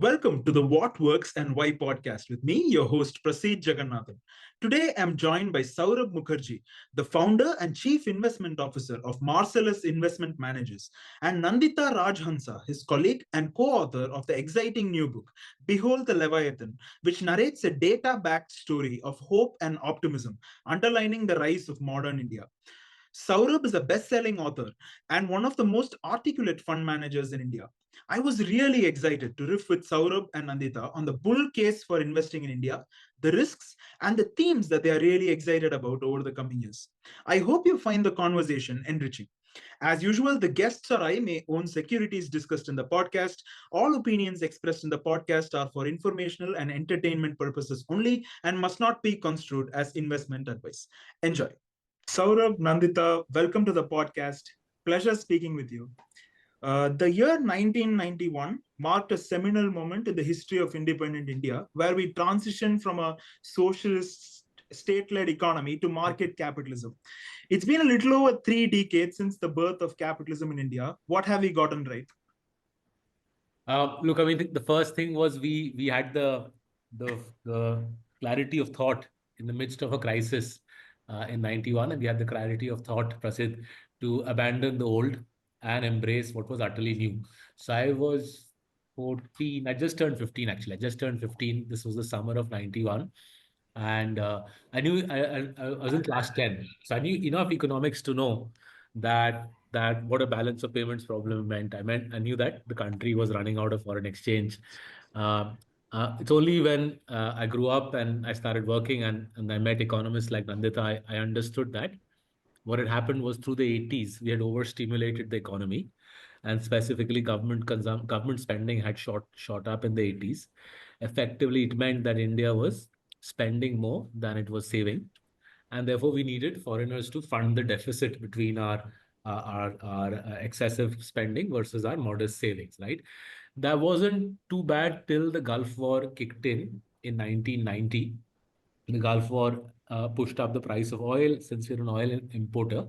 Welcome to the What Works and Why podcast with me, your host Praseed Jagannathan. Today I'm joined by Saurabh Mukherjea, the founder and chief investment officer of Marcellus Investment Managers, and Nandita Rajhansa, his colleague and co-author of the exciting new book, Behold the Leviathan, which narrates a data-backed story of hope and optimism, underlining the rise of modern India. Saurabh is a best selling author and one of the most articulate fund managers in India. I was really excited to riff with Saurabh and Nandita on the bull case for investing in India, the risks, and the themes that they are really excited about over the coming years. I hope you find the conversation enriching. As usual, the guests or I may own securities discussed in the podcast. All opinions expressed in the podcast are for informational and entertainment purposes only and must not be construed as investment advice. Enjoy. Saurabh, Nandita, welcome to the podcast. Pleasure speaking with you. The year 1991 marked a seminal moment in the history of independent India, where we transitioned from a socialist state led economy to market capitalism. It's been a little over 3 decades since the birth of capitalism in India. What have we gotten right? Look, I mean, the first thing was we had the clarity of thought in the midst of a crisis in 91, and we had the clarity of thought, Prasid, to abandon the old and embrace what was utterly new. So I was 14. I just turned 15, actually. I just turned 15. This was the summer of 91. And I knew I was in class 10. So I knew enough economics to know that what a balance of payments problem meant. I knew that the country was running out of foreign exchange. Uh, it's only when I grew up and I started working and I met economists like Nandita, I understood that what had happened was through the 80s, we had overstimulated the economy, and specifically government spending had shot up in the 80s. Effectively, it meant that India was spending more than it was saving, and therefore we needed foreigners to fund the deficit between our excessive spending versus our modest savings. Right, that wasn't too bad till the Gulf War kicked in 1990. The Gulf War pushed up the price of oil. Since we're an oil importer,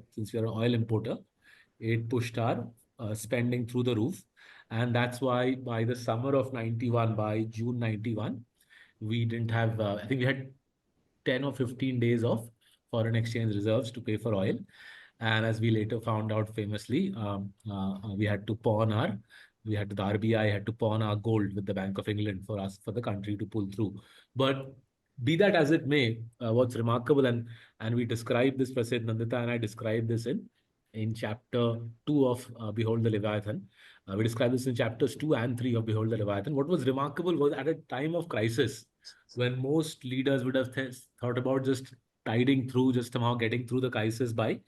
it pushed our spending through the roof, and that's why by the summer of 91, by June 91, we didn't have. I think we had 10 or 15 days of foreign exchange reserves to pay for oil. And as we later found out famously, we had to pawn our, the RBI had to pawn our gold with the Bank of England for the country to pull through. But be that as it may, what's remarkable, and we describe this, Prasid, Nandita and I describe this in chapter 2 of Behold the Leviathan. We describe this in chapters 2 and 3 of Behold the Leviathan. What was remarkable was at a time of crisis, when most leaders would have thought about just tiding through, just somehow getting through the crisis by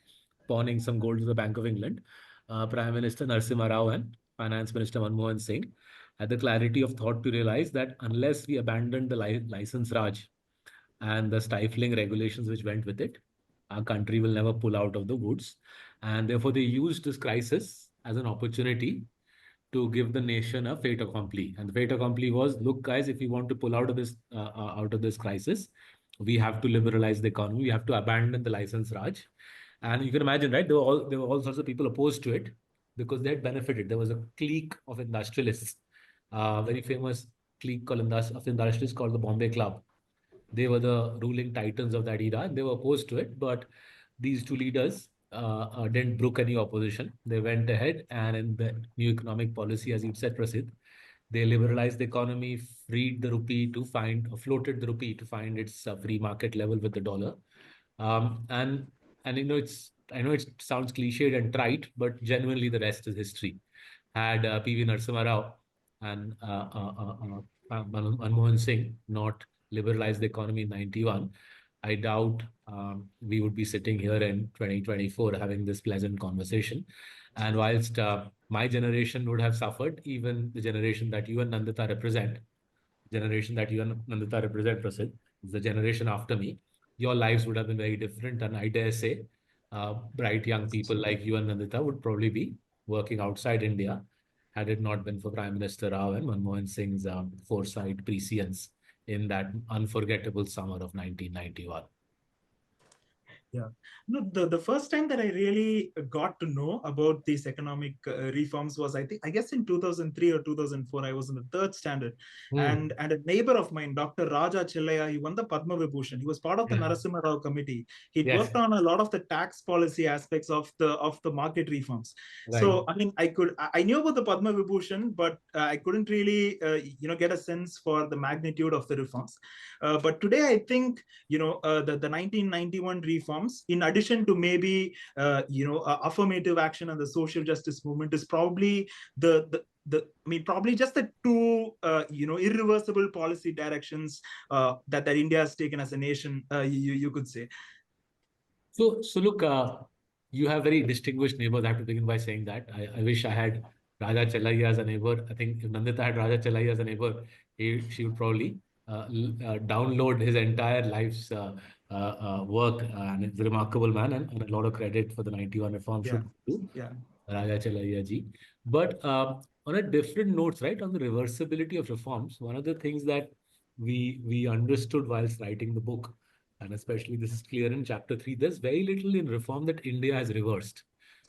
pawning some gold to the Bank of England, Prime Minister Narasimha Rao and Finance Minister Manmohan Singh had the clarity of thought to realize that unless we abandoned the license Raj and the stifling regulations which went with it, our country will never pull out of the woods. And therefore, they used this crisis as an opportunity to give the nation a fait accompli. And the fait accompli was, look, guys, if we want to pull out of this crisis, we have to liberalize the economy. We have to abandon the license Raj. And you can imagine, right? There were all sorts of people opposed to it because they had benefited. There was a clique of industrialists, very famous clique of industrialists called the Bombay Club. They were the ruling titans of that era, and they were opposed to it. But these two leaders didn't brook any opposition. They went ahead, and in the new economic policy, as you said, Prasid, they liberalized the economy, freed the rupee to find, floated the rupee to find its free market level with the dollar. Um, and and I know it sounds cliched and trite, but genuinely the rest is history. Had P.V. Narasimha Rao and Manmohan Singh not liberalized the economy in 91, I doubt we would be sitting here in 2024 having this pleasant conversation. And whilst my generation would have suffered, even the generation that you and Nandita represent, Prasid, is the generation after me, your lives would have been very different. And I dare say, bright young people like you and Nandita would probably be working outside India had it not been for Prime Minister Rao and Manmohan Singh's foresight, prescience in that unforgettable summer of 1991. Yeah. No, the first time that I really got to know about these economic reforms was, I guess, in 2003 or 2004. I was in the third standard, Hmm. and a neighbor of mine, Dr. Raja Chellaya, he won the Padma Vibhushan. He was part of the Yeah. Narasimha Rao committee. He'd Yes. worked on a lot of the tax policy aspects of the market reforms. Right. So I mean, I knew about the Padma Vibhushan, but I couldn't really get a sense for the magnitude of the reforms. But today, I think the 1991 reforms, in addition to maybe affirmative action and the social justice movement, is probably I mean, probably just the two irreversible policy directions that India has taken as a nation, you could say. So look, you have very distinguished neighbors. I have to begin by saying that. I wish I had Raja Chellaiya as a neighbor. I think if Nandita had Raja Chellaiya as a neighbor, she would probably download his entire life's work. And he's a remarkable man, and a lot of credit for the 91 reform Yeah, should go to yeah. Raja Chellaiya ji. But on a different notes, right, on the reversibility of reforms, one of the things that we understood whilst writing the book, and especially this is clear in chapter 3, there's very little in reform that India has reversed.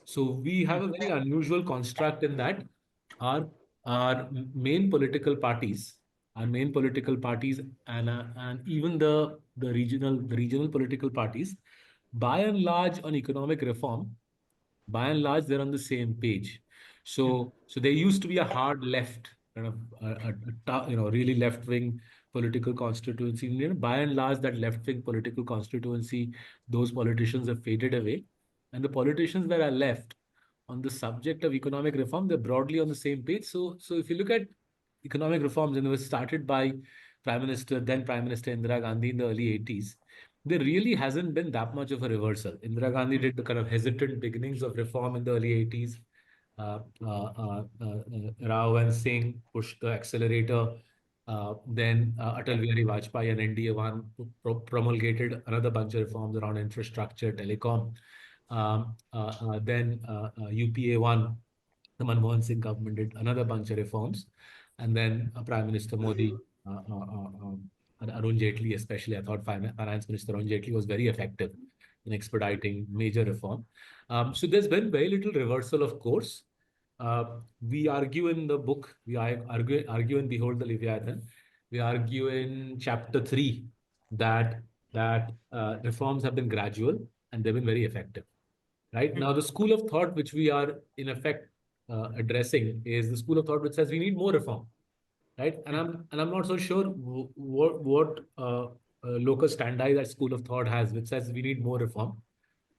So we have a very unusual construct in that our our main political parties, and even the regional political parties, by and large on economic reform, by and large they're on the same page. So there used to be a hard left kind of really left wing political constituency in India. By and large, that left wing political constituency, those politicians have faded away, and the politicians that are left on the subject of economic reform, they're broadly on the same page. So if you look at economic reforms, and it was started by Prime Minister Indira Gandhi in the early 80s, there really hasn't been that much of a reversal. Indira Gandhi did the kind of hesitant beginnings of reform in the early 80s. Rao and Singh pushed the accelerator. Then Atal Bihari Vajpayee and NDA one promulgated another bunch of reforms around infrastructure, telecom. Then UPA one, the Manmohan Singh government did another bunch of reforms. And then Prime Minister Modi, and Arun Jaitley, especially, I thought Finance Minister Arun Jaitley was very effective in expediting major reform. So there's been very little reversal of course. Uh, we argue in the book, we argue in Behold the Leviathan, we argue in chapter 3 that reforms have been gradual and they've been very effective. Right now, the school of thought which we are in effect addressing is the school of thought which says we need more reform, right? And I'm not so sure what locus standi that school of thought has, which says we need more reform,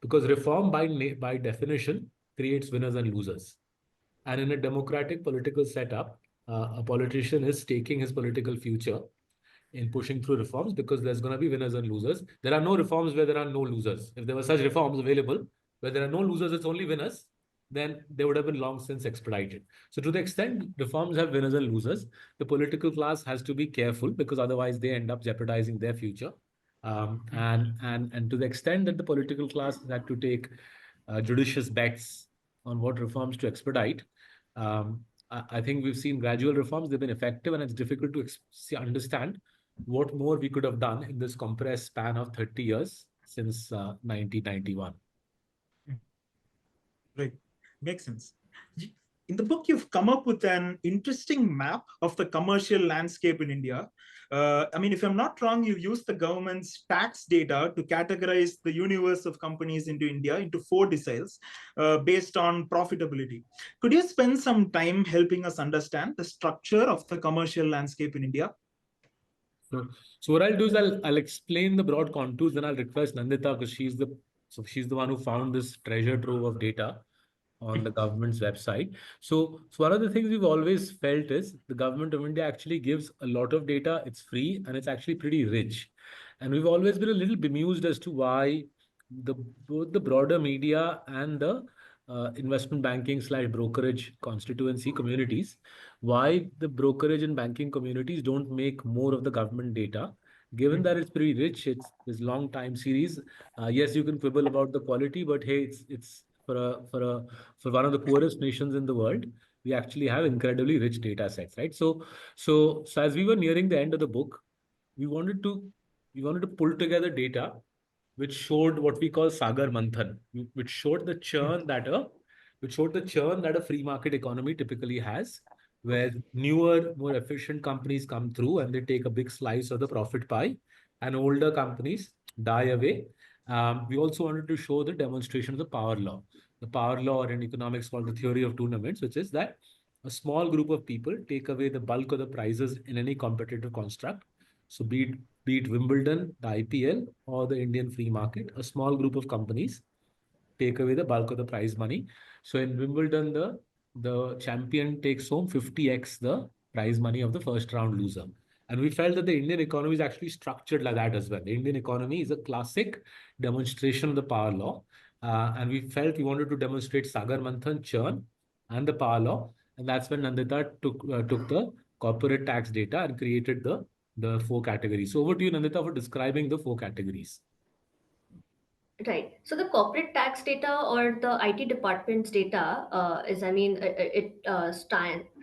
because reform by definition creates winners and losers. And in a democratic political setup, a politician is staking his political future in pushing through reforms because there's going to be winners and losers. There are no reforms where there are no losers. If there were such reforms available where there are no losers, it's only winners, then they would have been long since expedited. So, to the extent reforms have winners and losers, the political class has to be careful because otherwise they end up jeopardizing their future. And to the extent that the political class had to take judicious bets on what reforms to expedite, I think we've seen gradual reforms. They've been effective, and it's difficult to understand what more we could have done in this compressed span of 30 years since 1991. Right. Makes sense. In the book, you've come up with an interesting map of the commercial landscape in India. I mean, if I'm not wrong, you've used the government's tax data to categorize the universe of companies into India into four deciles based on profitability. Could you spend some time helping us understand the structure of the commercial landscape in India? So, so what I'll do is I'll explain the broad contours, then I'll request Nandita because she's the one who found this treasure trove of data on the government's website. So one of the things we've always felt is the government of India actually gives a lot of data. It's free and it's actually pretty rich. And we've always been a little bemused as to why both the broader media and the investment banking slash brokerage constituency communities, why the brokerage and banking communities don't make more of the government data, given that it's pretty rich. It's this long time series. Yes, you can quibble about the quality, but hey, it's for one of the poorest nations in the world, we actually have incredibly rich data sets, right? So as we were nearing the end of the book, we wanted to we wanted to pull together data which showed what we call Sagar Manthan, which showed the churn that a free market economy typically has, where newer, more efficient companies come through and they take a big slice of the profit pie, and older companies die away. We also wanted to show the demonstration of the power law. The power law, or in economics called the theory of tournaments, which is that a small group of people take away the bulk of the prizes in any competitive construct. So be it Wimbledon, the IPL, or the Indian free market, a small group of companies take away the bulk of the prize money. So in Wimbledon, the champion takes home 50x the prize money of the first round loser. And we felt that the Indian economy is actually structured like that as well. The Indian economy is a classic demonstration of the power law. And we felt we wanted to demonstrate Sagar Manthan, churn, and the power law. And that's when Nandita took the corporate tax data and created the four categories. So over to you, Nandita, for describing the four categories. Right. So the corporate tax data or the IT department's data is, I mean,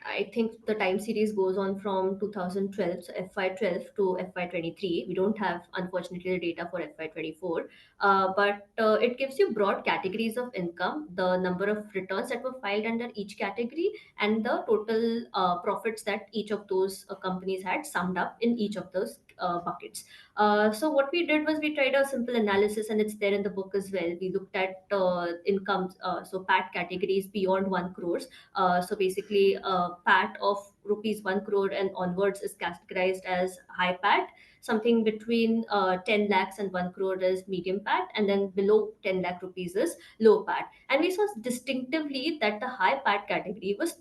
I think the time series goes on from 2012, so FY12 to FY23. We don't have, unfortunately, the data for FY24, but it gives you broad categories of income, the number of returns that were filed under each category, and the total profits that each of those companies had summed up in each of those buckets. So what we did was we tried a simple analysis, and it's there in the book as well. We looked at incomes, so PAT categories beyond 1 crores. So basically, PAT of rupees 1 crore and onwards is categorized as high PAT. Something between 10 lakhs and 1 crore is medium PAT, and then below 10 lakh rupees is low PAT. And we saw distinctively that the high PAT category was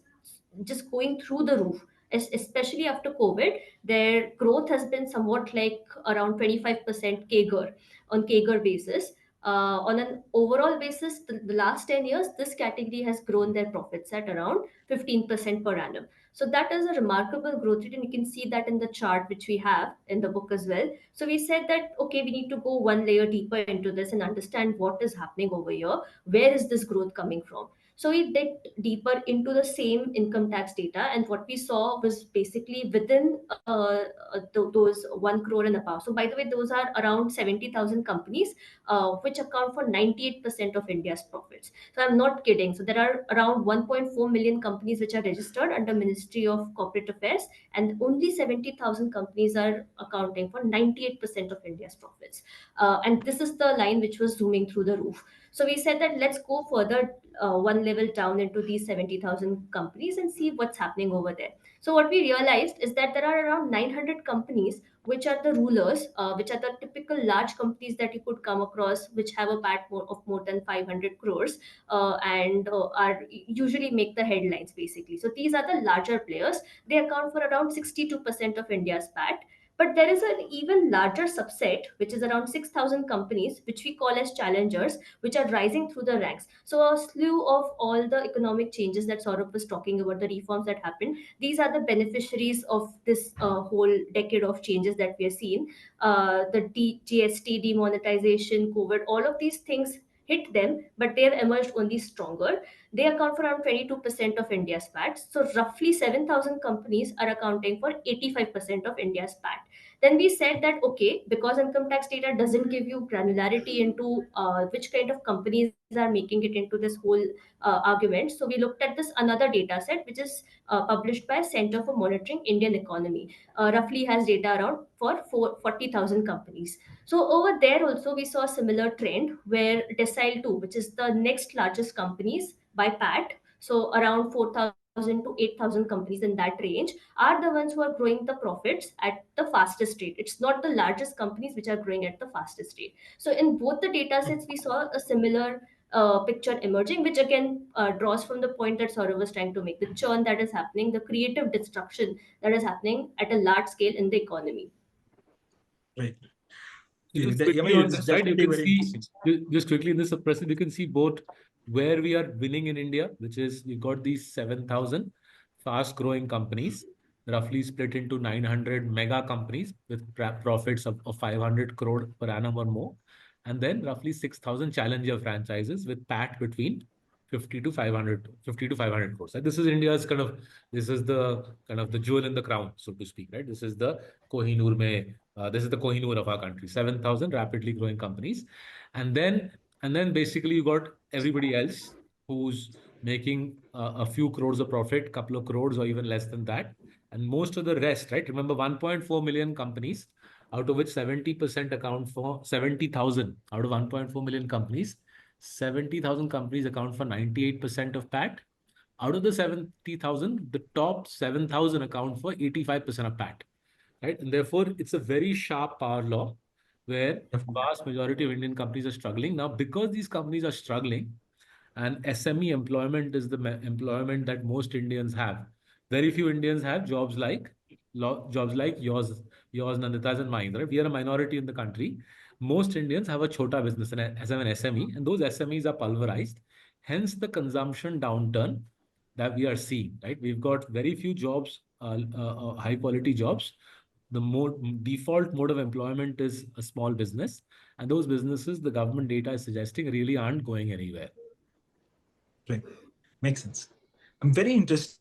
just going through the roof, especially after COVID. Their growth has been somewhat like around 25% CAGR on CAGR basis. On an overall basis, the last 10 years, this category has grown their profits at around 15% per annum. So that is a remarkable growth rate, and you can see that in the chart which we have in the book as well. So we said that okay, we need to go one layer deeper into this and understand what is happening over here. Where is this growth coming from? So we did deeper into the same income tax data, and what we saw was basically within those 1 crore and above. So, by the way, those are around 70,000 companies, which account for 98% of India's profits. So, I'm not kidding. So, there are around 1.4 million companies which are registered under Ministry of Corporate Affairs, and only 70,000 companies are accounting for 98% of India's profits. And this is the line which was zooming through the roof. So we said that let's go further one level down into these 70,000 companies and see what's happening over there. So what we realized is that there are around 900 companies which are the rulers, which are the typical large companies that you could come across, which have a PAT of more than 500 crores, and are usually make the headlines basically. So these are the larger players. They account for around 62% of India's PAT. But there is an even larger subset, which is around 6,000 companies, which we call as challengers, which are rising through the ranks. So a slew of all the economic changes that Saurabh was talking about, the reforms that happened, these are the beneficiaries of this whole decade of changes that we are seeing. The GST, demonetization, COVID, all of these things hit them, but they have emerged only stronger. They account for around 22% of India's PAT. So roughly 7,000 companies are accounting for 85% of India's PAT. Then we said that okay, because income tax data doesn't give you granularity into which kind of companies are making it into this whole argument, so we looked at this another data set which is published by Center for Monitoring Indian Economy. Roughly has data around for 40,000 companies. So over there also we saw a similar trend where decile 2, which is the next largest companies by PAT, so around 4,000 to 8,000 companies in that range, are the ones who are growing the profits at the fastest rate. It's not the largest companies which are growing at the fastest rate. So in both the data sets, we saw a similar picture emerging, which again draws from the point that Saurav was trying to make, the churn that is happening, the creative destruction that is happening at a large scale in the economy. Right. So just Yeah, quickly on it's this side, you definitely can very see interesting. just quickly in this suppressive, you can see both where we are winning in India, which is we got these 7,000 fast growing companies, roughly split into 900 mega companies with profits of 500 crore per annum or more, and then roughly 6,000 challenger franchises with PAT between 50 to 500 crores. Like this is India's this is the kind of the jewel in the crown, so to speak, right? This is the Kohinoor mein This is the Kohinoor of our country, 7,000 rapidly growing companies. And then, and then basically you got everybody else who's making a few crores of profit, couple of crores or even less than that. And most of the rest, right? Remember 1.4 million companies, out of which 70% account for 70,000 out of 1.4 million companies. 70,000 companies account for 98% of PAT. Out of the 70,000, the top 7,000 account for 85% of PAT, right? And therefore, it's a very sharp power law where vast majority of Indian companies are struggling. Now, because these companies are struggling, and SME employment is the employment that most Indians have. Very few Indians have jobs like jobs like yours, Nandita's, and mine. Right? We are a minority in the country. Most Indians have a chota business and as an SME, and those SMEs are pulverized. Hence, the consumption downturn that we are seeing. Right, we've got very few jobs, high quality jobs. The default mode of employment is a small business, and those businesses, the government data is suggesting, really aren't going anywhere. Right. Makes sense. I'm very interested.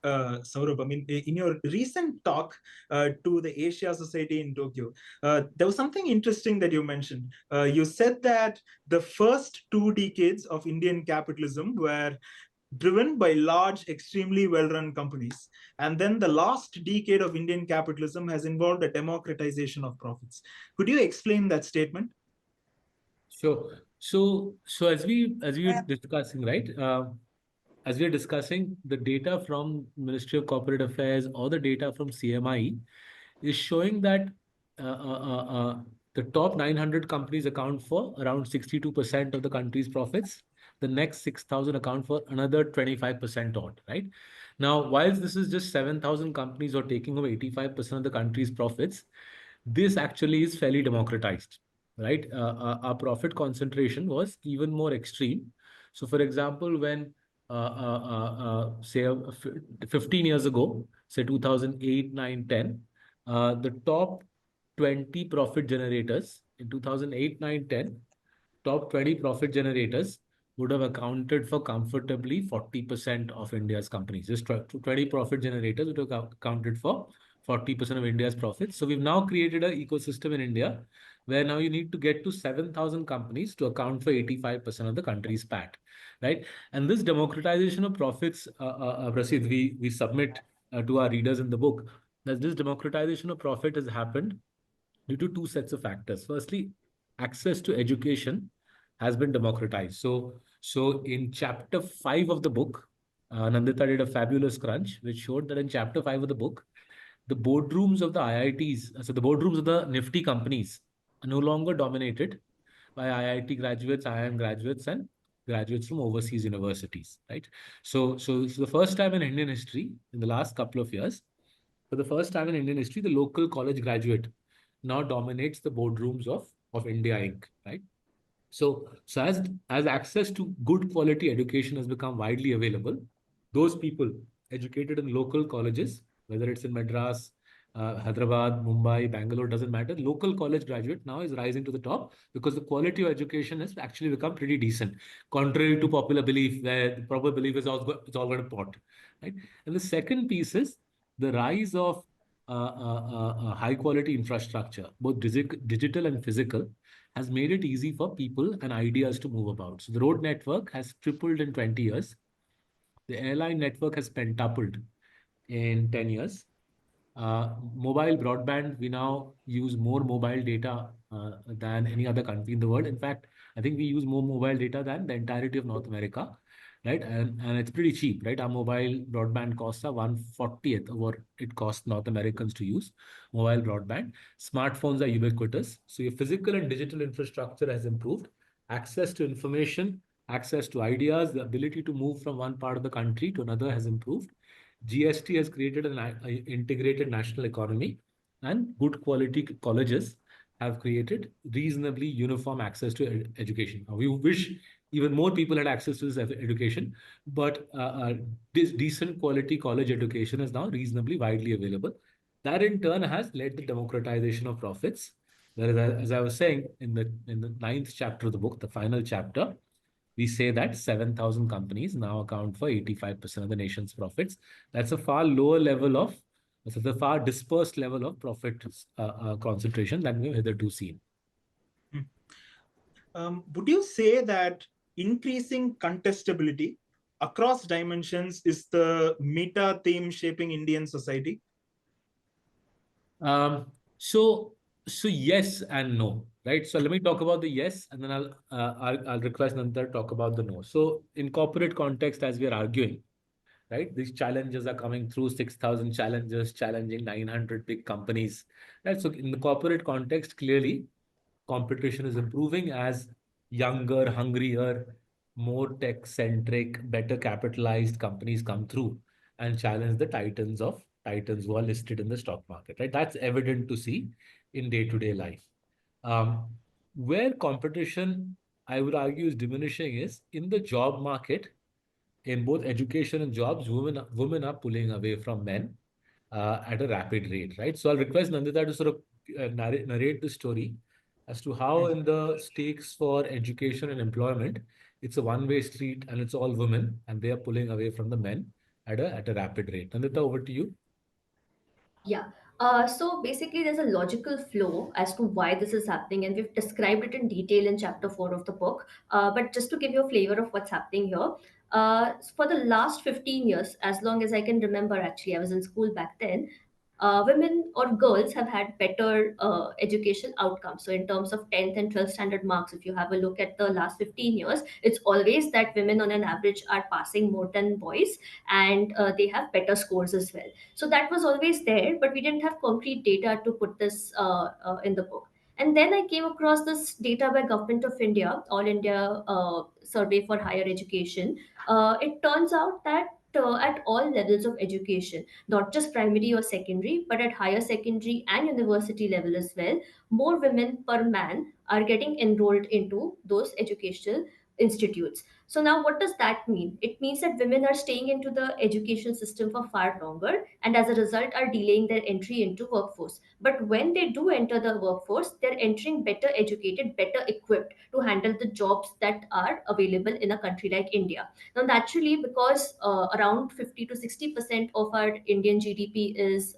Saurabh, I mean, in your recent talk to the Asia Society in Tokyo, there was something interesting that you mentioned. You said that the first 2 decades of Indian capitalism were driven by large, extremely well-run companies. And then the last decade of Indian capitalism has involved a democratization of profits. Could you explain that statement? Sure. So as we were discussing, right? As we are discussing, the data from Ministry of Corporate Affairs or the data from CMI is showing that uh, uh, uh, uh, the top 900 companies account for around 62% of the country's profits. The next 6,000 account for another 25% odd, right? Now, whilst this is just 7,000 companies or taking over 85% of the country's profits, this actually is fairly democratized, right? Our profit concentration was even more extreme. So, for example, when say 15 years ago, say 2008, 9, 10, the top 20 profit generators in 2008, 9, 10, top 20 profit generators would have accounted for comfortably 40% of India's companies. Just 20 profit generators would have accounted for 40% of India's profits. So we've now created an ecosystem in India where now you need to get to 7,000 companies to account for 85% of the country's PAT, right? And this democratization of profits, Prasid, we submit to our readers in the book that this democratization of profit has happened due to two sets of factors. Firstly, access to education has been democratized. So in chapter 5 of the book, Nandita did a fabulous crunch, which showed that in chapter 5 of the book, the boardrooms of the IITs, so the boardrooms of the Nifty companies, are no longer dominated by IIT graduates, IIM graduates, and graduates from overseas universities, right? So the first time in Indian history, in the last couple of years, for the first time in Indian history, the local college graduate now dominates the boardrooms of India Inc., right? So as access to good quality education has become widely available, those people educated in local colleges, whether it's in Madras, Hyderabad, Mumbai, Bangalore, doesn't matter. Local college graduate now is rising to the top because the quality of education has actually become pretty decent, contrary to popular belief, where the popular belief is it's all going to pot, right? And the second piece is the rise of high quality infrastructure, both digital and physical, has made it easy for people and ideas to move about. So the road network has tripled in 20 years. The airline network has pentupled in 10 years. Mobile broadband, we now use more mobile data than any other country in the world. In fact, I think we use more mobile data than the entirety of North America, right? And it's pretty cheap, right? Our mobile broadband costs are 1/40th of what it costs North Americans to use mobile broadband. Smartphones are ubiquitous. So your physical and digital infrastructure has improved. Access to information, access to ideas, the ability to move from one part of the country to another has improved. GST has created an integrated national economy, and good quality colleges have created reasonably uniform access to education. Now, we wish even more people had access to this education, but this decent quality college education is now reasonably widely available. That in turn has led to democratization of profits. Whereas, as I was saying in the ninth chapter of the book, the final chapter, we say that 7,000 companies now account for 85% of the nation's profits. That's a far lower level of So the far dispersed level of profit concentration than we've hitherto seen. Would you say that increasing contestability across dimensions is the meta theme shaping Indian society? Um, so so yes and no, right? So let me talk about the yes, and then I'll request Nandita to talk about the no. So in corporate context, as we are arguing, right, these challenges are coming through 6,000 challenges, challenging 900 big companies, right? So in the corporate context, clearly competition is improving as younger, hungrier, more tech centric, better capitalized companies come through and challenge the titans who are listed in the stock market, right? That's evident to see in day to day life. Um, where competition, I would argue, is diminishing is in the job market. In both education and jobs, women are pulling away from men at a rapid rate, right? So I'll request Nandita to sort of narrate the story as to how in the stakes for education and employment, it's a one-way street and it's all women and they are pulling away from the men at a rapid rate. Nandita, over to you. Yeah. So basically, there's a logical flow as to why this is happening, and we've described it in detail in chapter 4 of the book. But just to give you a flavor of what's happening here, for the last 15 years, as long as I can remember, actually, I was in school back then. Women or girls have had better education outcomes. So, in terms of 10th and 12th standard marks, if you have a look at the last 15 years, it's always that women on an average are passing more than boys, and they have better scores as well. So that was always there, but we didn't have concrete data to put this in the book. And then I came across this data by Government of India, All India Survey for Higher Education. It turns out that at all levels of education, not just primary or secondary, but at higher secondary and university level as well, more women per man are getting enrolled into those educational institutes. So now what does that mean? It means that women are staying into the education system for far longer, and as a result are delaying their entry into workforce. But when they do enter the workforce, they're entering better educated, better equipped to handle the jobs that are available in a country like India. Now naturally, because around 50 to 60% of our Indian GDP is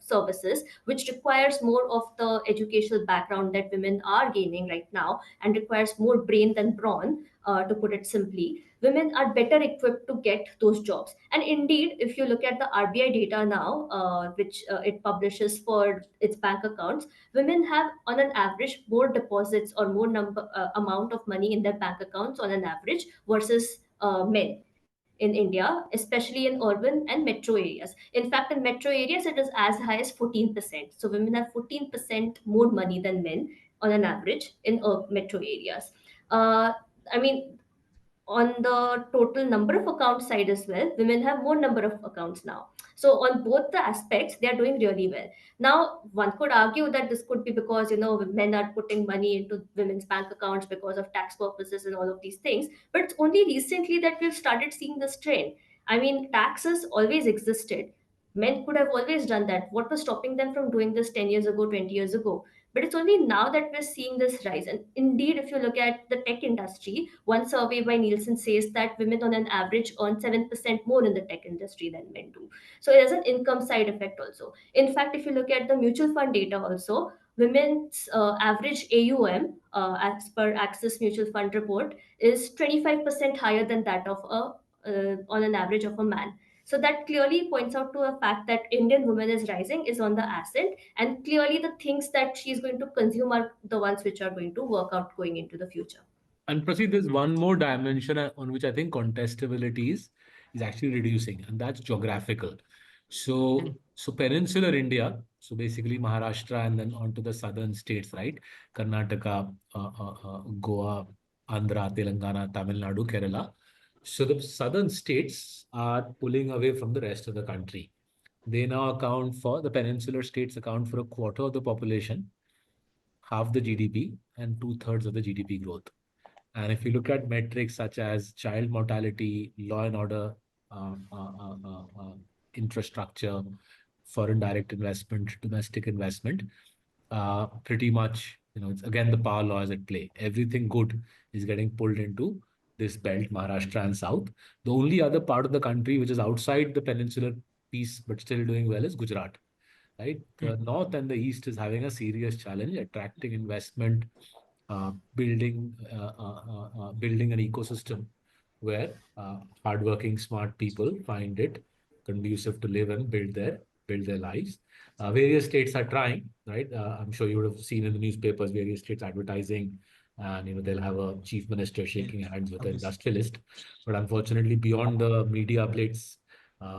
services, which requires more of the educational background that women are gaining right now and requires more brain than brawn, to put it simply, women are better equipped to get those jobs. And indeed, if you look at the RBI data now, which it publishes for its bank accounts, women have, on an average, more deposits or more amount of money in their bank accounts on an average versus men in India, especially in urban and metro areas. In fact, in metro areas, it is as high as 14%. So women have 14% more money than men on an average in metro areas. Uh, I mean, on the total number of accounts side as well, women have more number of accounts now. So on both the aspects, they are doing really well. Now, one could argue that this could be because men are putting money into women's bank accounts because of tax purposes and all of these things. But it's only recently that we've started seeing this trend. I mean, taxes always existed. Men could have always done that. What was stopping them from doing this 10 years ago, 20 years ago? But it's only now that we're seeing this rise. And indeed, if you look at the tech industry, one survey by Nielsen says that women on an average earn 7% more in the tech industry than men do. So there's an income side effect also. In fact, if you look at the mutual fund data also, women's average AUM, as per Axis Mutual Fund report, is 25% higher than that of on an average of a man. So that clearly points out to a fact that Indian woman is rising, is on the ascent, and clearly the things that she's going to consume are the ones which are going to work out going into the future. And Prasid, there's one more dimension on which I think contestability is actually reducing, and that's geographical. So peninsular India, so basically Maharashtra and then onto the southern states, right? Karnataka, Goa, Andhra, Telangana, Tamil Nadu, Kerala. So the southern states are pulling away from the rest of the country. They now account for, the peninsular states account for a quarter of the population, half the GDP, and two-thirds of the GDP growth. And if you look at metrics such as child mortality, law and order, uh, uh, uh, uh, uh, infrastructure, foreign direct investment, domestic investment, pretty much, it's again the power law is at play. Everything good is getting pulled into this belt, Maharashtra and South. The only other part of the country which is outside the peninsular piece but still doing well is Gujarat. right? Hmm. The North and the East is having a serious challenge attracting investment, building an ecosystem where hardworking, smart people find it conducive to live and build their lives. Various states are trying, right? I'm sure you would have seen in the newspapers various states advertising, and they'll have a chief minister Yeah, shaking hands with an obviously. industrialist. But unfortunately, beyond the media updates,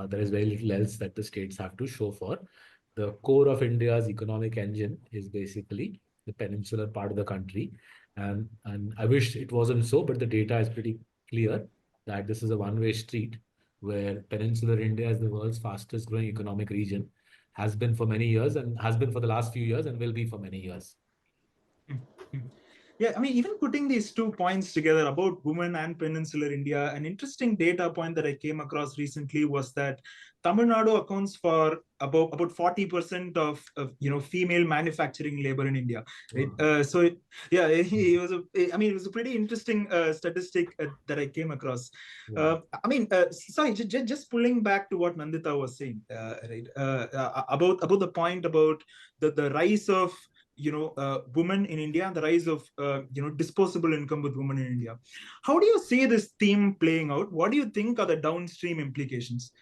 there is very little else that the states have to show for. The core of India's economic engine is basically the peninsular part of the country. And I wish it wasn't so, but the data is pretty clear that this is a one-way street where peninsular India is the world's fastest growing economic region, has been for many years and has been for the last few years and will be for many years. Hmm. Hmm. Yeah, I mean, even putting these 2 points together about women and peninsular India, an interesting data point that I came across recently was that Tamil Nadu accounts for about 40% of female manufacturing labor in India, right? Wow. So yeah, it was I mean, it was a pretty interesting statistic that I came across. Wow. I mean, sorry, just pulling back to what Nandita was saying, right? About the point about the rise of women in India and the rise of disposable income with women in India. How do you see this theme playing out? What do you think are the downstream implications?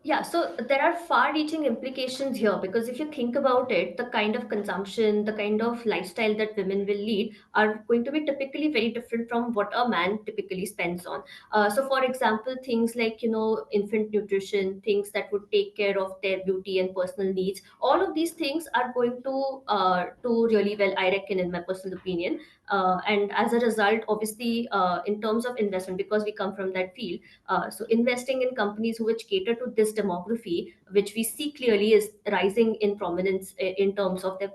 Yeah, so there are far reaching implications here because if you think about it, the kind of consumption, the kind of lifestyle that women will lead are going to be typically very different from what a man typically spends on. So, for example, things like, infant nutrition, things that would take care of their beauty and personal needs, all of these things are going to really well, I reckon, in my personal opinion. And as a result, obviously, in terms of investment, because we come from that field, so investing in companies which cater to this demography, which we see clearly is rising in prominence in terms of their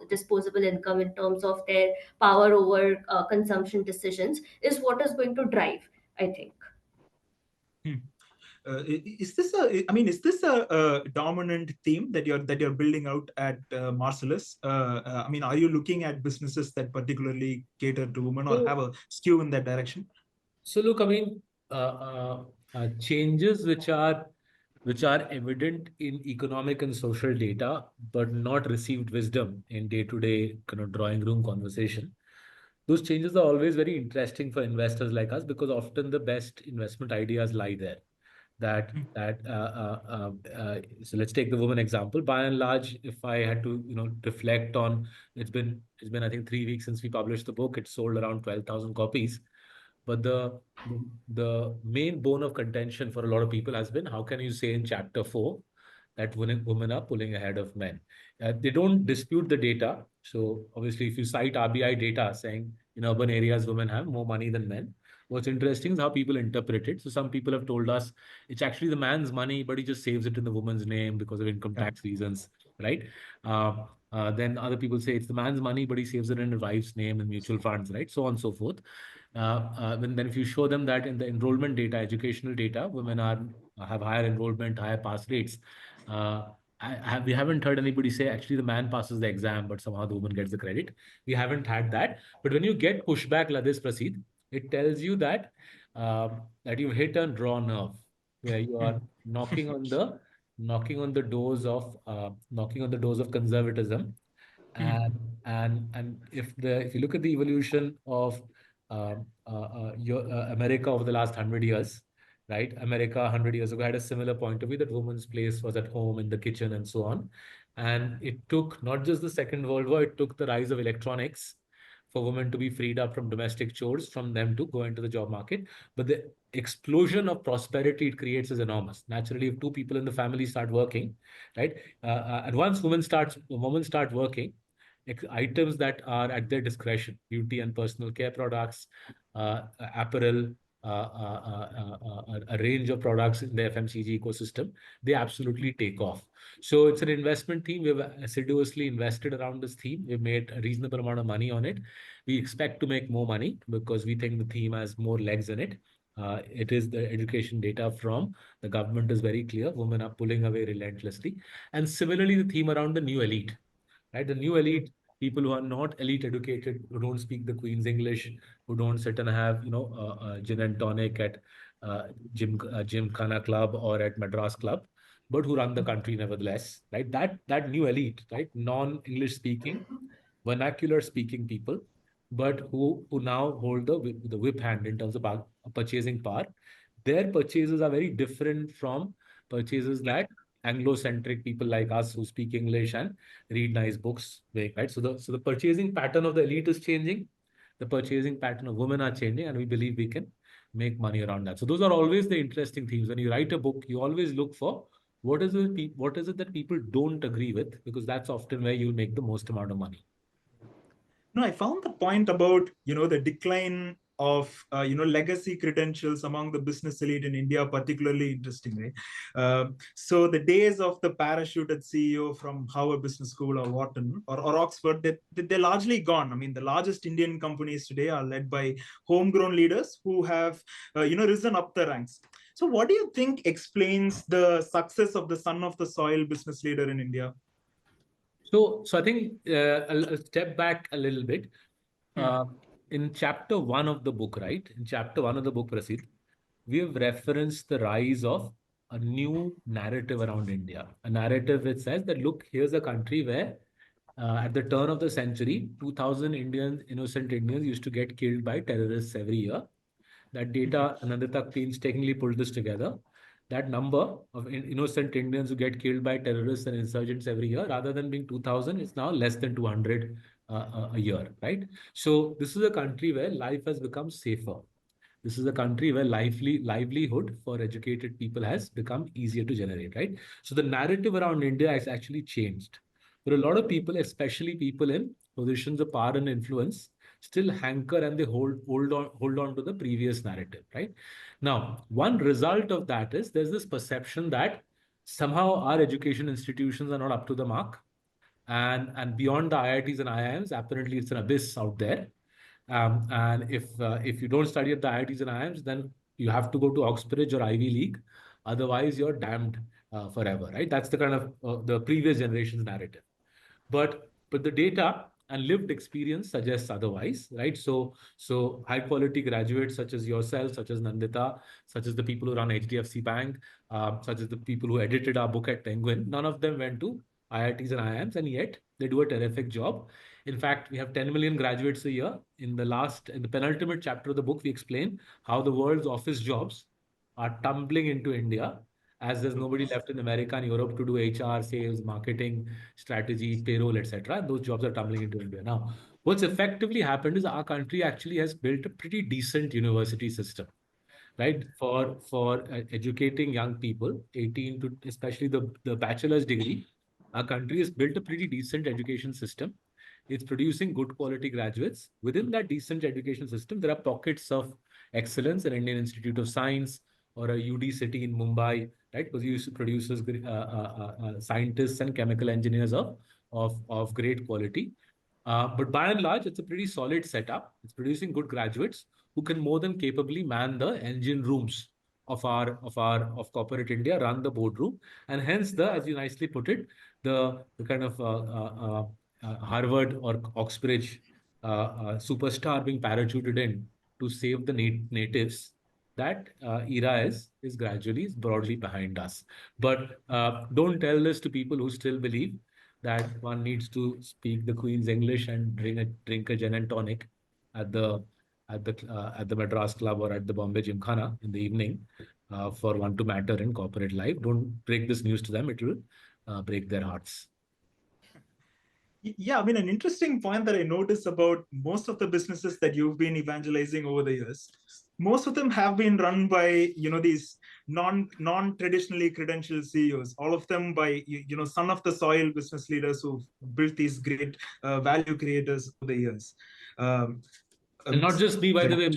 disposable income, in terms of their power over consumption decisions, is what is going to drive, I think. Hmm. Is this a? I mean, is this a dominant theme that you're building out at Marcellus? I mean, are you looking at businesses that particularly cater to women or So, have a skew in that direction? so look, I mean, changes which are evident in economic and social data, but not received wisdom in day-to-day kind of drawing room conversation. Those changes are always very interesting for investors like us because often the best investment ideas lie there. So let's take the woman example. By and large, if I had to reflect on, it's been I think 3 weeks since we published the book. It sold around 12,000 copies, but the main bone of contention for a lot of people has been how can you say in chapter 4 that women are pulling ahead of men. They don't dispute the data. So obviously, if you cite RBI data saying in urban areas women have more money than men, what's interesting is how people interpret it. So some people have told us it's actually the man's money, but he just saves it in the woman's name because of income Yeah. tax reasons, right? Then other people say it's the man's money, but he saves it in his wife's name and mutual funds, right? So on and so forth. Then if you show them that in the enrollment data, educational data, women have higher enrollment, higher pass rates. Uh, we haven't heard anybody say actually the man passes the exam, but somehow the woman gets the credit. We haven't had that. But when you get pushback like this, Prasid, it tells you that you've hit a raw nerve where you Hmm. are knocking on the doors of conservatism. Hmm. And if you look at the evolution of America over the last 100 years, right? America 100 years ago had a similar point of view that woman's place was at home in the kitchen and so on. And it took not just the Second World War, it took the rise of electronics for women to be freed up from domestic chores, from them to go into the job market. But the explosion of prosperity it creates is enormous. Naturally, if two people in the family start working, right? And once women start working, items that are at their discretion, beauty and personal care products, apparel, a range of products in the FMCG ecosystem, they absolutely take off. So it's an investment theme. We've assiduously invested around this theme. We've made a reasonable amount of money on it. We expect to make more money because we think the theme has more legs in it. It is the education data from the government is very clear. Women are pulling away relentlessly. And similarly, the theme around the new elite, right? The new elite, people who are not elite educated, who don't speak the Queen's English, who don't sit and have, gin and tonic at Gymkhana Club or at Madras Club, but who run the country nevertheless, right? That new elite, right? Non-English speaking, vernacular speaking people, but who now hold the whip hand in terms of purchasing power. Their purchases are very different from purchases that Anglo-centric people like us who speak English and read nice books make, right? So the purchasing pattern of the elite is changing, the purchasing pattern of women are changing, and we believe we can make money around that. So those are always the interesting themes. When you write a book, you always look for what is it that people don't agree with, because that's often where you'll make the most amount of money. No, I found the point about the decline of legacy credentials among the business elite in India particularly interesting. Right? So the days of the parachuted CEO from Harvard Business School or Wharton or Oxford, they're largely gone. I mean, the largest Indian companies today are led by homegrown leaders who have risen up the ranks. So, what do you think explains the success of the son of the soil business leader in India? So I think I'll step back a little bit. Hmm. Uh, in chapter one of the book, right? In chapter one of the book, Prasid, we have referenced the rise of a new narrative around India. A narrative which says that, look, here's a country where at the turn of the century, 2,000 Indians, innocent Indians, used to get killed by terrorists every year. That data, Nandita painstakingly pulled this together. That number of innocent Indians who get killed by terrorists and insurgents every year, rather than being 2,000, it's now less than 200 a year, right? So this is a country where life has become safer. This is a country where livelihood for educated people has become easier to generate, right? So the narrative around India has actually changed. There are a lot of people, especially people in positions of power and influence, still hanker and they hold on to the previous narrative, right? Now, one result of that is there's this perception that somehow our education institutions are not up to the mark, and beyond the IITs and IIMs, apparently it's an abyss out there. And if you don't study at the IITs and IIMs, then you have to go to Oxbridge or Ivy League. Otherwise, you're damned forever, right? That's the kind of the previous generation's narrative. But the data and lived experience suggests otherwise, right? So high quality graduates such as yourself, such as Nandita, such as the people who run HDFC Bank, such as the people who edited our book at Penguin, none of them went to IITs and IIMs, and yet they do a terrific job. In fact, we have 10 million graduates a year. In the penultimate chapter of the book, we explain how the world's office jobs are tumbling into India, as there's nobody left in America and Europe to do HR, sales, marketing, strategy, payroll, etc. Those jobs are tumbling into India. Now, what's effectively happened is our country actually has built a pretty decent university system, right? For educating young people, 18 to especially the bachelor's degree, our country has built a pretty decent education system. It's producing good quality graduates. Within that decent education system, there are pockets of excellence, an Indian Institute of Science or a UD City in Mumbai, right? Because it produces scientists and chemical engineers of great quality. But by and large, it's a pretty solid setup. It's producing good graduates who can more than capably man the engine rooms of corporate India, run the boardroom, and hence as you nicely put it, the kind of Harvard or Oxbridge superstar being parachuted in to save the natives. That era is gradually is broadly behind us. But don't tell this to people who still believe that one needs to speak the Queen's English and drink a gin and tonic at the Madras Club or at the Bombay Gymkhana in the evening for one to matter in corporate life. Don't break this news to them; it will break their hearts. Yeah, I mean, an interesting point that I noticed about most of the businesses that you've been evangelizing over the years, most of them have been run by these non-traditionally credentialed CEOs. All of them by son of the soil business leaders who've built these great value creators over the years. Um, And um, not just me, by the way,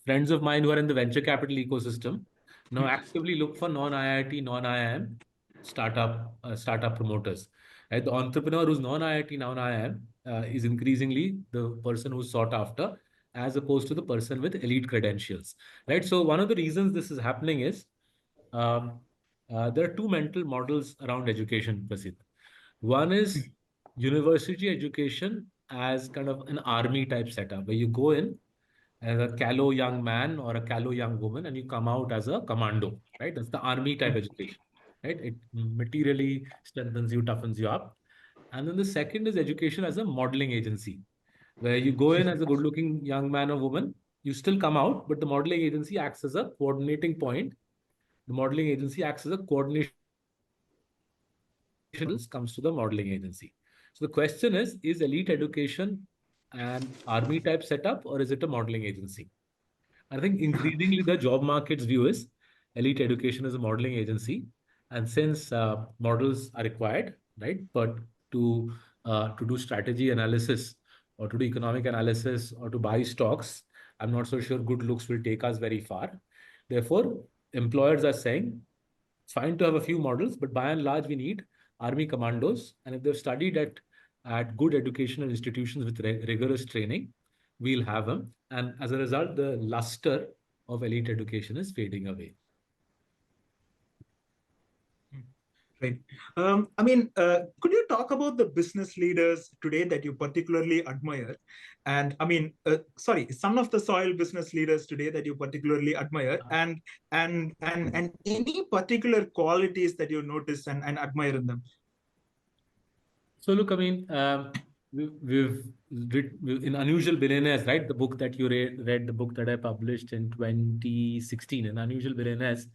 friends of mine who are in the venture capital ecosystem now actively look for non-IIT, non-IIM startup promoters. Right? The entrepreneur who's non-IIT, non-IIM is increasingly the person who's sought after, as opposed to the person with elite credentials. Right. So one of the reasons this is happening is um, there are two mental models around education, Prasid. One is university education as kind of an army type setup where you go in as a callow young man or a callow young woman and you come out as a commando, right? That's the army type education. right? It materially strengthens you, toughens you up. And then the second is education as a modeling agency, where you go in as a good-looking young man or woman, you still come out, but the modeling agency acts as a coordinating point. The modeling agency acts as a coordination comes to the modeling agency. So the question is elite education an army type setup or is it a modeling agency? I think increasingly the job market's view is elite education is a modeling agency, and since models are required, right, but to do strategy analysis or to do economic analysis or to buy stocks, I'm not so sure good looks will take us very far. Therefore, employers are saying it's fine to have a few models, but by and large, we need army commandos. And if they've studied at good educational institutions with rigorous training, we'll have them. And as a result, the luster of elite education is fading away. Right. Could you talk about the business leaders today that you particularly admire? And Son of the Soil business leaders today that you particularly admire, and any particular qualities that you notice and admire in them. So look, I mean, in Unusual Billionaires, right? The book that you read, the book that I published in 2016, in Unusual Billionaires,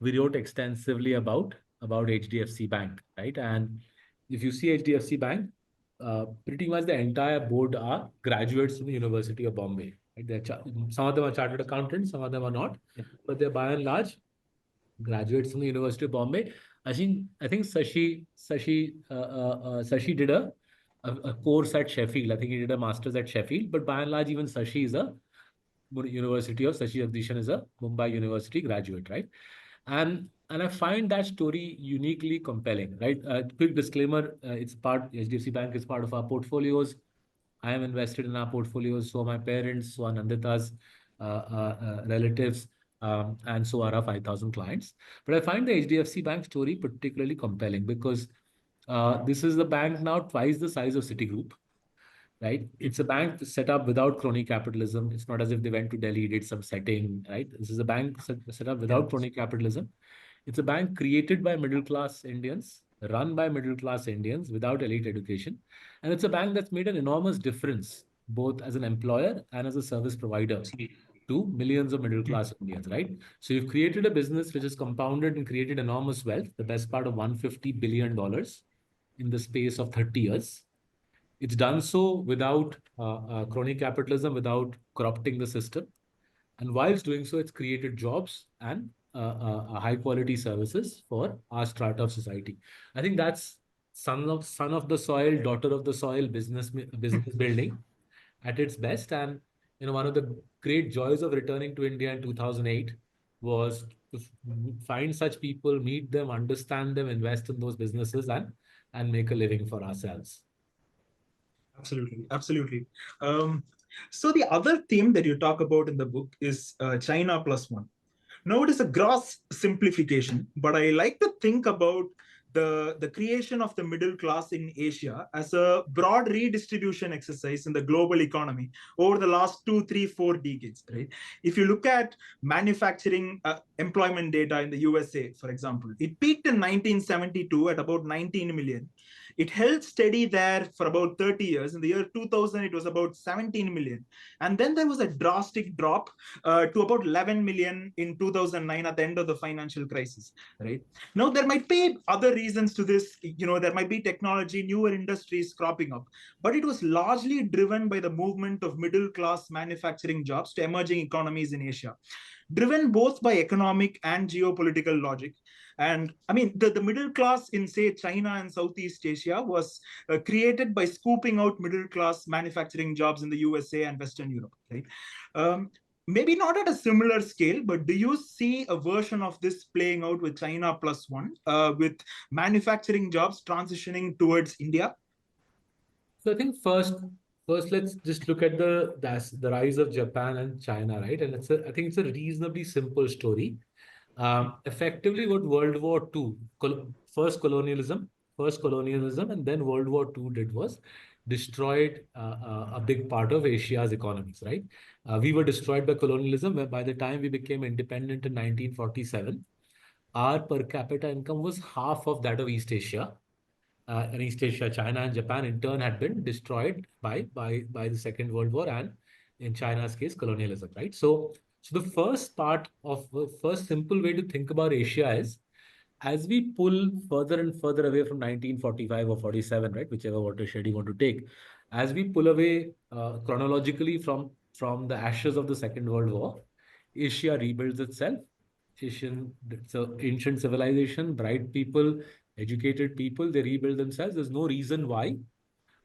we wrote extensively about HDFC Bank, right? And if you see HDFC Bank, pretty much the entire board are graduates from the University of Bombay. Right? Some of them are chartered accountants, some of them are not, but they're by and large graduates from the University of Bombay. I think Sashi did a course at Sheffield. I think he did a master's at Sheffield. But by and large, even Sashi is a University of Sashi Jagdishan is a Mumbai University graduate, right? And I find that story uniquely compelling, right? Quick disclaimer: it's part HDFC Bank is part of our portfolios. I am invested in our portfolios. So are my parents, so are Nandita's relatives, and so are our 5,000 clients. But I find the HDFC Bank story particularly compelling because this is the bank now twice the size of Citigroup, right? It's a bank set up without crony capitalism. It's not as if they went to Delhi, did some setting, right? This is a bank set up without crony capitalism. It's a bank created by middle class Indians, run by middle class Indians without elite education. And it's a bank that's made an enormous difference, both as an employer and as a service provider to millions of middle class Indians, right? So you've created a business which has compounded and created enormous wealth, the best part of $150 billion in the space of 30 years. It's done so without crony capitalism, without corrupting the system. And whilst doing so, it's created jobs and high quality services for our strata of society. I think that's son of the soil, daughter of the soil business building at its best. And one of the great joys of returning to India in 2008 was to find such people, meet them, understand them, invest in those businesses, and make a living for ourselves. Absolutely, absolutely. So the other theme that you talk about in the book is China plus one. Now it is a gross simplification, but I like to think about the creation of the middle class in Asia as a broad redistribution exercise in the global economy over the last 2, 3, 4 decades, right? If you look at manufacturing employment data in the USA, for example, it peaked in 1972 at about 19 million. It held steady there for about 30 years. In the year 2000, it was about 17 million. And then there was a drastic drop to about 11 million in 2009 at the end of the financial crisis, right? Now, there might be other reasons to this. There might be technology, newer industries cropping up, but it was largely driven by the movement of middle class manufacturing jobs to emerging economies in Asia, driven both by economic and geopolitical logic. And I mean, the middle class in, say, China and Southeast Asia was created by scooping out middle class manufacturing jobs in the USA and Western Europe, right? Maybe not at a similar scale, but do you see a version of this playing out with China plus one, with manufacturing jobs transitioning towards India? So I think first let's just look at the rise of Japan and China, right? And I think it's a reasonably simple story. Effectively, what World War II, first colonialism, and then World War II did was destroyed a big part of Asia's economies, right? We were destroyed by colonialism, where by the time we became independent in 1947, our per capita income was half of that of East Asia. And East Asia, China and Japan in turn had been destroyed by the Second World War and in China's case, colonialism, right? So the first part of the first simple way to think about Asia is as we pull further and further away from 1945 or 47, right, whichever watershed you want to take, as we pull away chronologically from the ashes of the Second World War, Asia rebuilds itself. It's an ancient civilization, bright people, educated people, they rebuild themselves. There's no reason why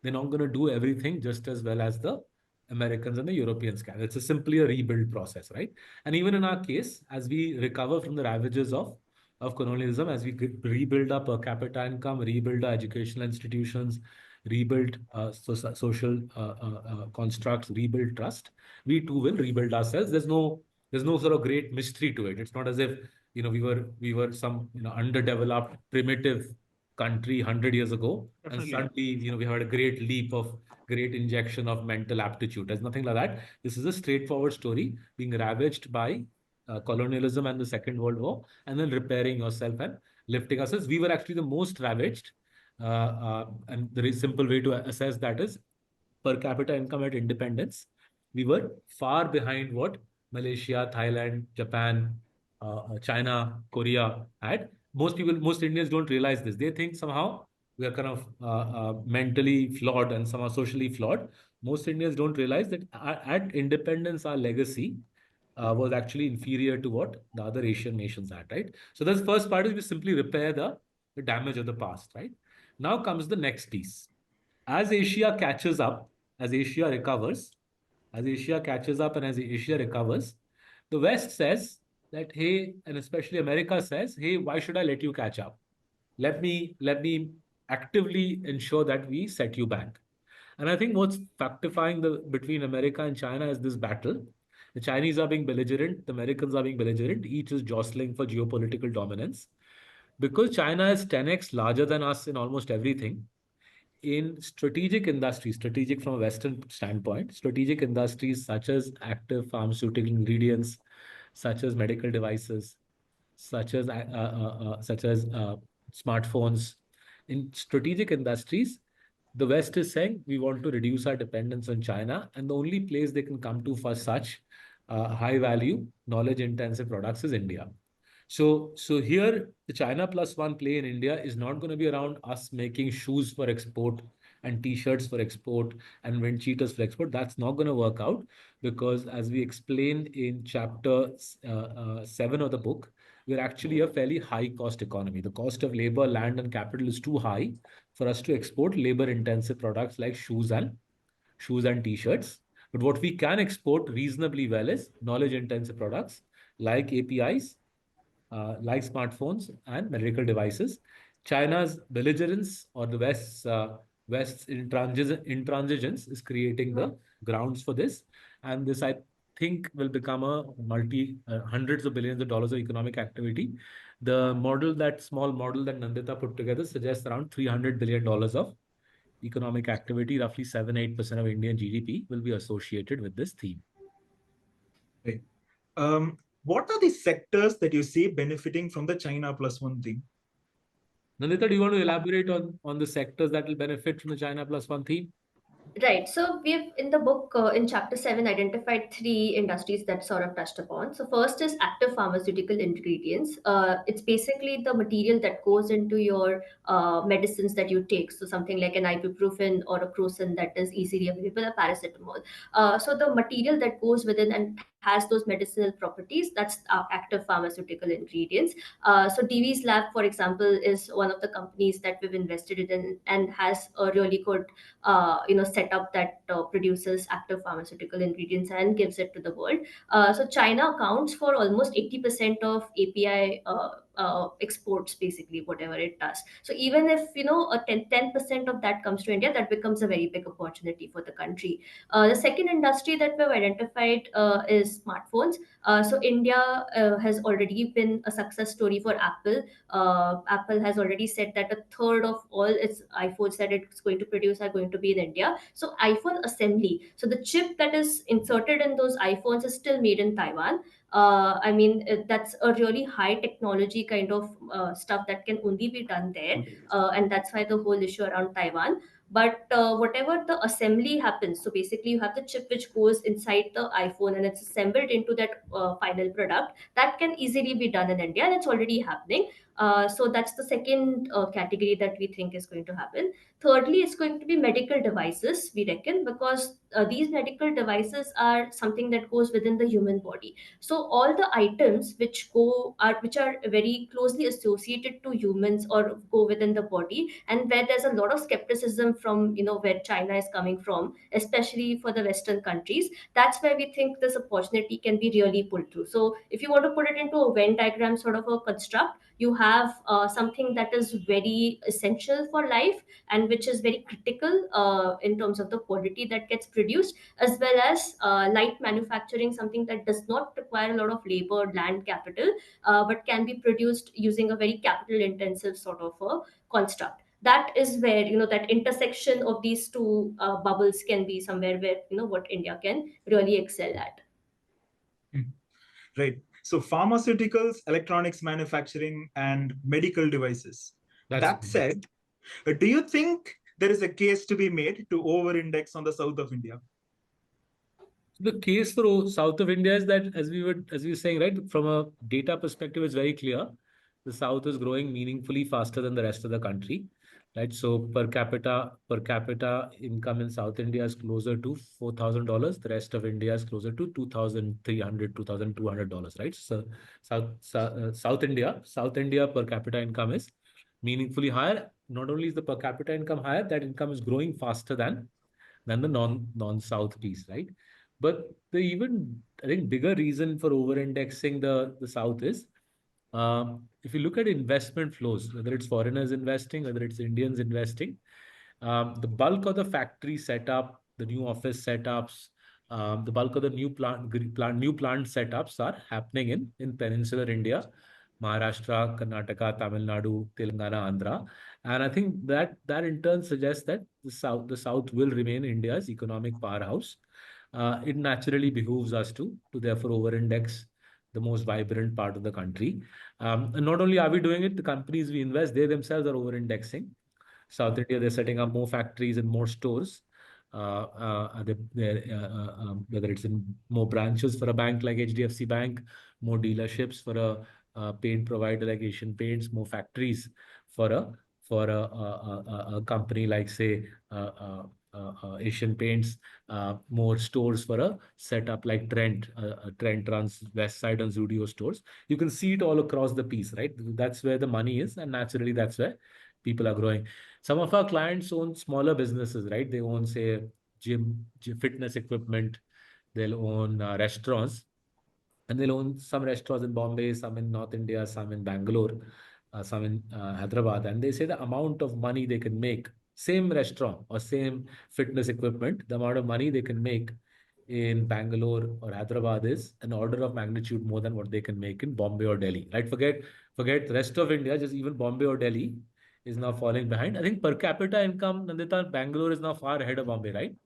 they're not going to do everything just as well as the Americans and the Europeans can. It's a simply a rebuild process, right? And even in our case, as we recover from the ravages of colonialism, as we rebuild our per capita income, rebuild our educational institutions, rebuild social constructs, rebuild trust, we too will rebuild ourselves. There's no sort of great mystery to it. It's not as if we were some underdeveloped primitive country 100 years ago, and Definitely. suddenly we had a great leap of great injection of mental aptitude. There's nothing like that. This is a straightforward story being ravaged by colonialism and the Second World War, and then repairing yourself and lifting ourselves. We were actually the most ravaged, and the simple way to assess that is per capita income at independence. We were far behind what Malaysia, Thailand, Japan, China, Korea had. Most Indians don't realize this. They think somehow we are kind of mentally flawed and somehow socially flawed. Most Indians don't realize that at independence, our legacy was actually inferior to what the other Asian nations had, right? So that's the first part is we simply repair the damage of the past, right? Now comes the next piece. As Asia catches up, as Asia recovers, as Asia catches up and as Asia recovers, the West says that, hey, and especially America says, hey, why should I let you catch up? Let me actively ensure that we set you back. And I think what's fructifying the between America and China is this battle. The Chinese are being belligerent, the Americans are being belligerent, each is jostling for geopolitical dominance. Because China is 10x larger than us in almost everything, in strategic industries, strategic from a Western standpoint, strategic industries such as active pharmaceutical ingredients, such as medical devices, such as smartphones. In strategic industries, the West is saying we want to reduce our dependence on China, and the only place they can come to for such high value, knowledge intensive products is India. So here, the China plus one play in India is not going to be around us making shoes for export and t-shirts for export and wind cheaters for export. That's not going to work out because, as we explain in chapter 7 of the book, we're actually a fairly high cost economy. The cost of labor, land, and capital is too high for us to export labor intensive products like shoes and t-shirts. But what we can export reasonably well is knowledge intensive products like APIs, like smartphones and medical devices. China's belligerence or the West's intransigence is creating the grounds for this, and this I think will become a multi hundreds of billions of dollars of economic activity. The model, that small model that Nandita put together, suggests around $300 billion of economic activity, roughly 7-8% of Indian GDP, will be associated with this theme. Right. What are the sectors that you see benefiting from the China plus one thing? Nandita, do you want to elaborate on the sectors that will benefit from the China plus one theme? Right. So we've in the book in chapter 7 identified three industries that Saurabh touched upon. So first is active pharmaceutical ingredients. It's basically the material that goes into your medicines that you take. So something like an ibuprofen or a crocin that is easily available, a paracetamol. So the material that goes within and has those medicinal properties, that's active pharmaceutical ingredients. So DV's lab, for example, is one of the companies that we've invested in and has a really good setup that produces active pharmaceutical ingredients and gives it to the world. So China accounts for almost 80% of API exports, basically whatever it does. So even if a 10% of that comes to India, that becomes a very big opportunity for the country. The second industry that we've identified is smartphones. So India has already been a success story for Apple. Apple has already said that a third of all its iPhones that it's going to produce are going to be in India. So iPhone assembly, so the chip that is inserted in those iPhones is still made in Taiwan. That's a really high technology kind of stuff that can only be done there, and that's why the whole issue around Taiwan. But whatever the assembly happens, so basically you have the chip which goes inside the iPhone and it's assembled into that final product, that can easily be done in India, and it's already happening. So that's the second category that we think is going to happen. Thirdly, it's going to be medical devices, we reckon, because these medical devices are something that goes within the human body. So all the items which are very closely associated to humans or go within the body, and where there's a lot of skepticism from where China is coming from, especially for the Western countries, that's where we think this opportunity can be really pulled through. So if you want to put it into a Venn diagram sort of a construct, you have something that is very essential for life and which is very critical in terms of the quality that gets produced, as well as light manufacturing, something that does not require a lot of labor, land capital, but can be produced using a very capital intensive sort of a construct. That is where that intersection of these two bubbles can be somewhere where what India can really excel at. Right. So pharmaceuticals, electronics manufacturing, and medical devices. That's That said, do you think there is a case to be made to over-index on the south of India? the case for south of India is that, as we were saying, right, from a data perspective, it's very clear. The south is growing meaningfully faster than the rest of the country, right? So per capita income in South India is closer to $4,000. The rest of India is closer to $2,300, $2,200, right? So South India per capita income is meaningfully higher. Not only is the per capita income higher, that income is growing faster than the non-south piece, right? But the even, I think, bigger reason for over-indexing the south is, if you look at investment flows, whether it's foreigners investing, whether it's Indians investing, the bulk of the factory setup, the new office setups, the bulk of the new plant setups are happening in peninsular India, Maharashtra, Karnataka, Tamil Nadu, Telangana, Andhra, and I think that in turn suggests that the south will remain India's economic powerhouse. It naturally behooves us to therefore over-index the most vibrant part of the country. And not only are we doing it, the companies we invest, they themselves are over-indexing. South India, they're setting up more factories and more stores. Whether it's in more branches for a bank like HDFC Bank, more dealerships for a paint provider like Asian Paints, more factories for a company like, say, Asian Paints, more stores for a setup like Trent. Trent runs West Side and Zudio stores. You can see it all across the piece, right? That's where the money is, and naturally, that's where people are growing. Some of our clients own smaller businesses, right? They own, say, fitness equipment. They'll own restaurants, and they'll own some restaurants in Bombay, some in North India, some in Bangalore, some in Hyderabad. And they say the amount of money they can make, same restaurant or same fitness equipment, the amount of money they can make in Bangalore or Hyderabad is an order of magnitude more than what they can make in Bombay or Delhi. Right? Forget the rest of India, just even Bombay or Delhi is now falling behind. I think per capita income, Nandita, Bangalore is now far ahead of Bombay, right?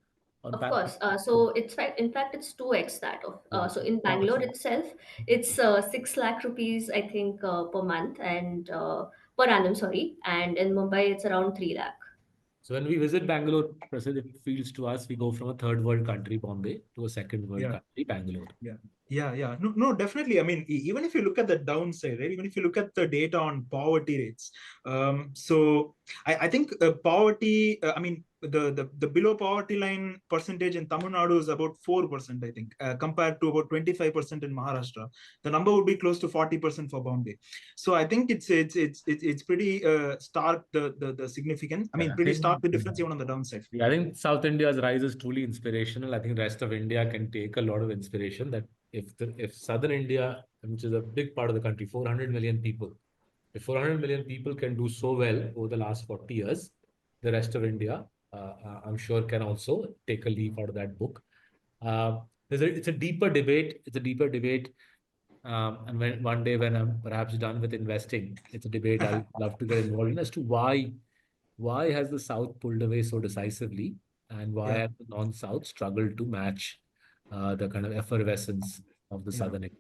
On Of pa- course. So in fact, it's 2x that of. Yeah. So in Bangalore itself, it's 6 lakh rupees, I think, per month and per annum, sorry. And in Mumbai, it's around 3 lakh. So when we visit Bangalore, Prasid, it feels to us we go from a third world country, Bombay, to a second world Yeah. country, Bangalore. Yeah. No, definitely. I mean, even if you look at the downside, right? Even if you look at the data on poverty rates, so I think poverty. I mean, the below poverty line percentage in Tamil Nadu is about 4%, I think, compared to about 25% in Maharashtra. The number would be close to 40% for Bombay. So I think it's pretty stark, the significant. I Yeah, mean, I pretty think, stark the difference even on the downside. yeah, I think South India's rise is truly inspirational. I think the rest of India can take a lot of inspiration that if Southern India, which is a big part of the country, 400 million people, if 400 million people can do so well over the last 40 years, the rest of India, I'm sure, can also take a leaf out of that book. Uh, It's a deeper debate. It's a deeper debate. And when one day when I'm perhaps done with investing, it's a debate I'll love to get involved in as to why has the South pulled away so decisively, and why Yeah. has the non-South struggled to match the kind of effervescence of the Yeah. Southern.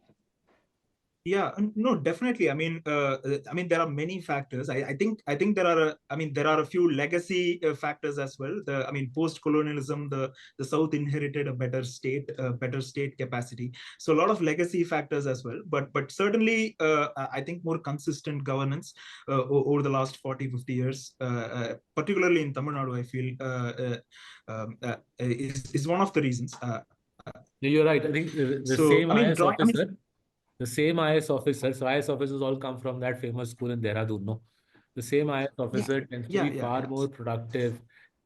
Yeah, no, definitely. I mean, there are many factors. I think there are a few legacy factors as well. Post-colonialism, the South inherited a better state capacity. So a lot of legacy factors as well. But certainly, I think more consistent governance over the last 40, 50 years, particularly in Tamil Nadu, I feel is one of the reasons. Yeah, you're right. I think the So same I mean, IS drawing. I mean, officer, the same IS officer, so IS officers all come from that famous school in Dehradun, no? The same IS yeah, officer tends to yeah, be yeah, far yeah. more productive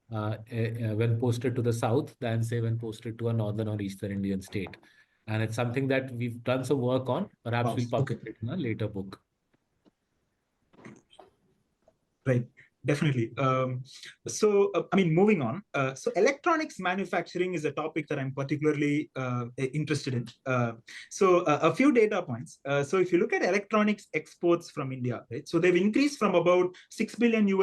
when posted to the south than, say, when posted to a northern or eastern Indian state. And it's something that we've done some work on. Perhaps Wow. we'll publish Okay. it in a later book. Right, definitely. Moving on. So, electronics manufacturing is a topic that I'm particularly interested in. A few data points. So, if you look at electronics exports from India, right, so they've increased from about $6 billion in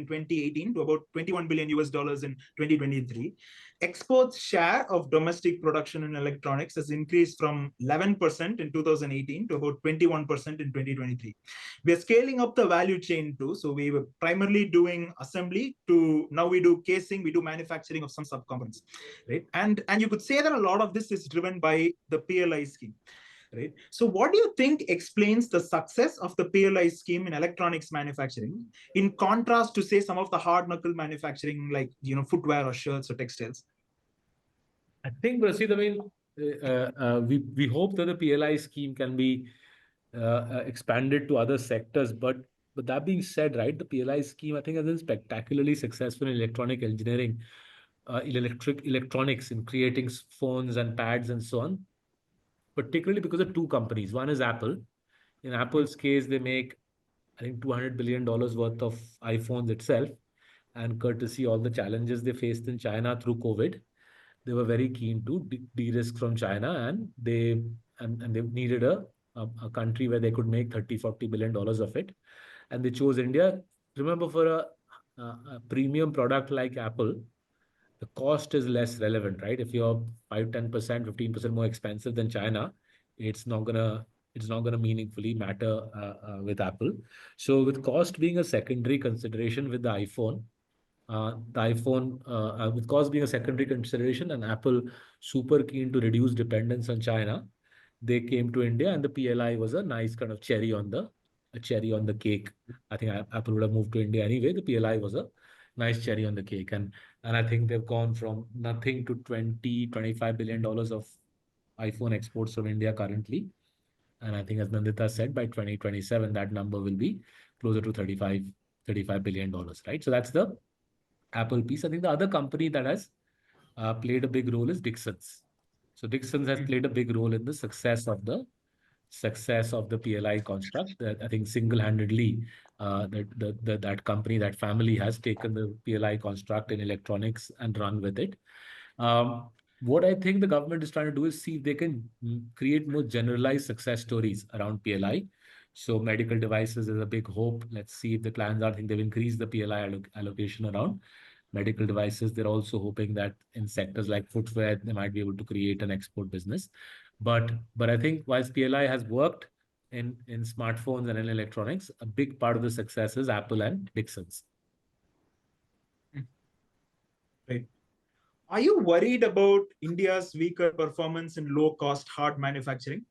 2018 to about $21 billion in 2023. Exports share of domestic production in electronics has increased from 11% in 2018 to about 21% in 2023. We are scaling up the value chain too. So we were primarily doing assembly to now we do casing, we do manufacturing of some subcomponents, right? And you could say that a lot of this is driven by the PLI scheme, right? So what do you think explains the success of the PLI scheme in electronics manufacturing in contrast to, say, some of the hard knuckle manufacturing like, footwear or shirts or textiles? I think, Prasid, I mean, we hope that the PLI scheme can be expanded to other sectors. But that being said, right, the PLI scheme I think has been spectacularly successful in electronic engineering, electronics in creating phones and pads and so on. Particularly because of two companies. One is Apple. In Apple's case, they make I think $200 billion worth of iPhones itself, and courtesy all the challenges they faced in China through COVID, they were very keen to de-risk from China, and they needed a country where they could make 30-40 billion dollars of it, and they chose India. Remember, for a premium product like Apple, the cost is less relevant, right? If you're 5, 10%, 15% more expensive than China, it's not gonna it's not gonna meaningfully matter with Apple. So with cost being a secondary consideration with with cost being a secondary consideration, and Apple super keen to reduce dependence on China, they came to India, and the PLI was a nice kind of cherry on the cake. I think Apple would have moved to India anyway. The PLI was a nice cherry on the cake, and I think they've gone from nothing to 20-25 billion dollars of iPhone exports from India currently. And I think, as Nandita said, by 2027, that number will be closer to $35 billion, right? So that's the Apple piece. I think the other company that has played a big role is Dixon's. So Dixon's has played a big role in the success of the PLI construct. That I think single-handedly, that company, that family has taken the PLI construct in electronics and run with it. Um, what I think the government is trying to do is see if they can create more generalized success stories around PLI. So medical devices is a big hope. Let's see if the plans are. I think they've increased the PLI allocation around medical devices. They're also hoping that in sectors like footwear, they might be able to create an export business. But I think whilst PLI has worked in smartphones and in electronics, a big part of the success is Apple and Dixon's. Right. Are you worried about India's weaker performance in low-cost hard manufacturing?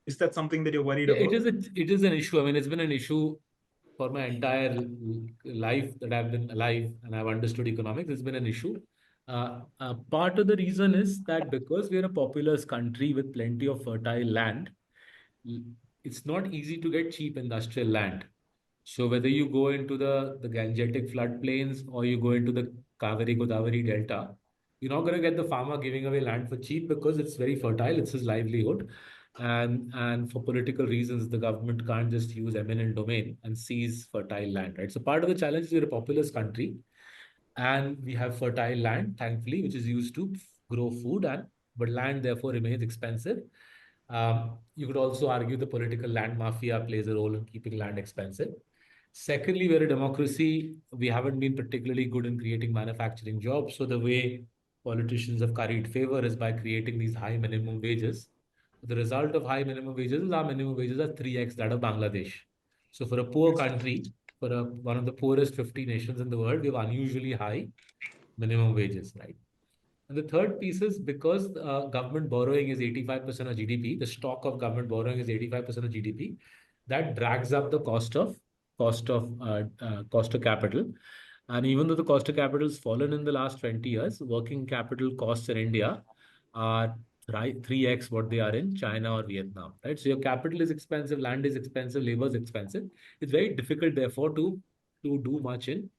Is that something that you're worried Yeah, about? it is an issue. I mean, it's been an issue for my entire life that I've been alive and I've understood economics. It's been an issue. Part of the reason is that because we're a populous country with plenty of fertile land, it's not easy to get cheap industrial land. So whether you go into the Gangetic floodplains or you go into the Kaveri Godavari Delta, you're not going to get the farmer giving away land for cheap because it's very fertile, it's his livelihood. And for political reasons, the government can't just use eminent domain and seize fertile land, right? So part of the challenge is we're a populous country and we have fertile land, thankfully, which is used to grow food but land therefore remains expensive. You could also argue the political land mafia plays a role in keeping land expensive. Secondly, we're a democracy. We haven't been particularly good in creating manufacturing jobs. So the way politicians have curried favor is by creating these high minimum wages. The result of high minimum wages is our minimum wages are 3x that of Bangladesh. So for a poor country, one of the poorest 50 nations in the world, we have unusually high minimum wages, right? And the third piece is because government borrowing is 85% of GDP, the stock of government borrowing is 85% of GDP, that drags up the cost of capital. And even though the cost of capital has fallen in the last 20 years, working capital costs in India are right 3x what they are in China or Vietnam, right? So your capital is expensive, land is expensive, labor is expensive. It's very difficult, therefore, to do much in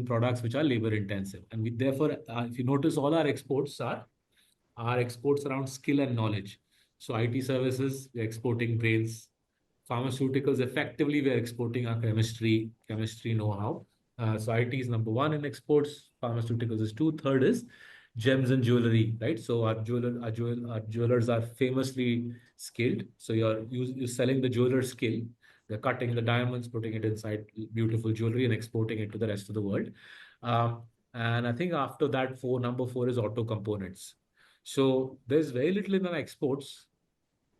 products which are labor intensive. And we, therefore, if you notice, all our exports around skill and knowledge. So IT services, we're exporting brains. Pharmaceuticals, effectively, we're exporting our chemistry know-how. So IT is number one in exports. Pharmaceuticals is two. Third is gems and jewelry, right? So our jewelers are famously skilled. So you're selling the jeweler skill. They're cutting the diamonds, putting it inside beautiful jewelry, and exporting it to the rest of the world. And I think after that, number four is auto components. So there's very little in our exports,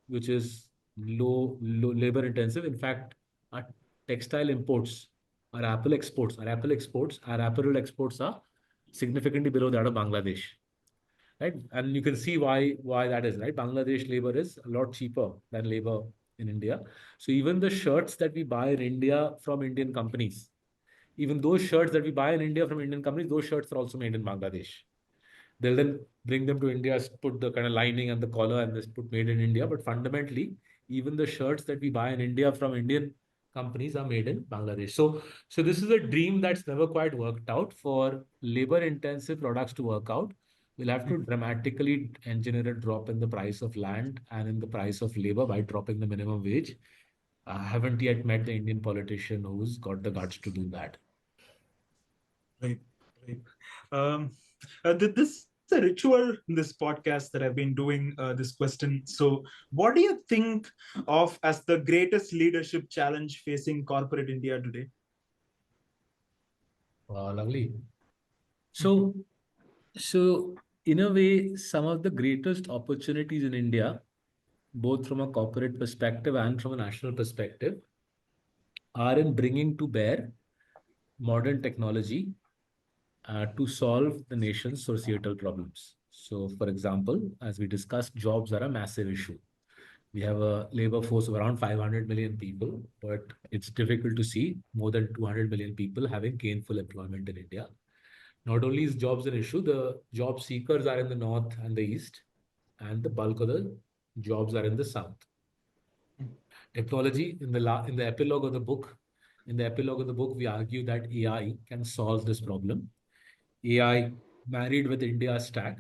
which is low labor intensive. In fact, our textile imports, our apparel exports are significantly below that of Bangladesh, right? And you can see why that is, right? Bangladesh labor is a lot cheaper than labor in India. So even the shirts that we buy in India from Indian companies, even those shirts that we buy in India from Indian companies, those shirts are also made in Bangladesh. They'll then bring them to India, put the kind of lining and the collar and this put made in India. But fundamentally, even the shirts that we buy in India from Indian companies are made in Bangladesh. So this is a dream that's never quite worked out. For labor intensive products to work out, we'll have to dramatically engineer a drop in the price of land and in the price of labor by dropping the minimum wage. I haven't yet met the Indian politician who's got the guts to do that. Right, right. This is a ritual in this podcast that I've been doing this question. So, what do you think of as the greatest leadership challenge facing corporate India today? Lovely. So, so in a way, some of the greatest opportunities in India, both from a corporate perspective and from a national perspective, are in bringing to bear modern technology to solve the nation's societal problems. So, for example, as we discussed, jobs are a massive issue. We have a labor force of around 500 million people, but it's difficult to see more than 200 million people having gainful employment in India. Not only is jobs an issue, the job seekers are in the north and the east, and the bulk of the jobs are in the south. Technology in the epilogue of the book, we argue that AI can solve this problem. AI married with India Stack.